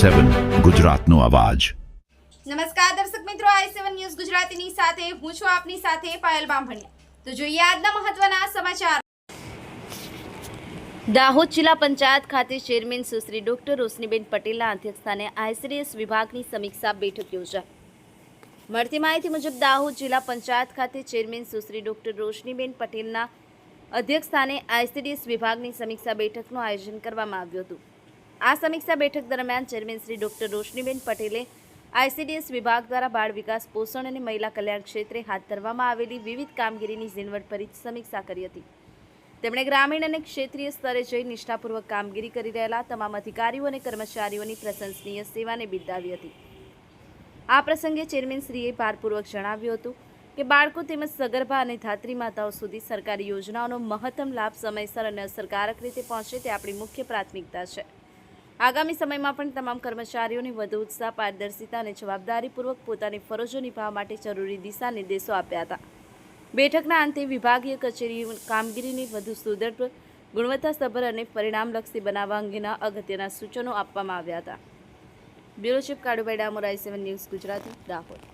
i7 ગુજરાતનો અવાજ। નમસ્કાર દર્શક મિત્રો, i7 ન્યૂઝ ગુજરાતીની સાથે હું છું આપની સાથે પાયલ બામભણિયા। તો જોઈએ આજના મહત્વના સમાચાર। દાહોદ જિલ્લા પંચાયત ખાતે ચેરમેન સુશ્રી ડોક્ટર રોશનીબેન પટેલના અધ્યક્ષસ્થાને આઈસીડીએસ વિભાગની સમીક્ષા બેઠક યોજાઈ। મળતી માહિતી મુજબ દાહોદ જિલ્લા પંચાયત ખાતે ચેરમેન સુશ્રી ડોક્ટર રોશનીબેન પટેલના અધ્યક્ષસ્થાને આઈસીડીએસ વિભાગની સમીક્ષા બેઠકનું આયોજન કરવામાં આવ્યું હતું। આ સમીક્ષા બેઠક દરમિયાન ચેરમેન શ્રી ડોક્ટર રોશનીબેન પટેલે આઈસીડીએસ વિભાગ દ્વારા બાળ વિકાસ, પોષણ અને મહિલા કલ્યાણ ક્ષેત્રે હાથ ધરવામાં આવેલી વિવિધ કામગીરીની ઝીણવટભરી સમીક્ષા કરી હતી। તેમણે ગ્રામીણ અને ક્ષેત્રીય સ્તરે જઈ નિષ્ઠાપૂર્વક કામગીરી કરી રહેલા તમામ અધિકારીઓ અને કર્મચારીઓની પ્રશંસનીય સેવાને બિરદાવી હતી। આ પ્રસંગે ચેરમેનશ્રીએ ભારપૂર્વક જણાવ્યું હતું કે બાળકો તેમજ સગર્ભા અને ધાત્રી માતાઓ સુધી સરકારી યોજનાઓનો મહત્તમ લાભ સમયસર અને અસરકારક રીતે પહોંચે તે આપણી મુખ્ય પ્રાથમિકતા છે। આગામી સમયમાં પણ તમામ કર્મચારીઓને વધુ ઉત્સાહ, પારદર્શિતા અને જવાબદારીપૂર્વક પોતાની ફરજો નિભાવવા માટે જરૂરી દિશા નિર્દેશો આપ્યા હતા। બેઠકના અંતે વિભાગીય કચેરી કામગીરીને વધુ સુદૃઢ, ગુણવત્તાસભર અને પરિણામલક્ષી બનાવવા અંગેના અગત્યના સૂચનો આપવામાં આવ્યા હતા। Bureau chief Kalubhai Damor, i7 news Gujarati, Dahod.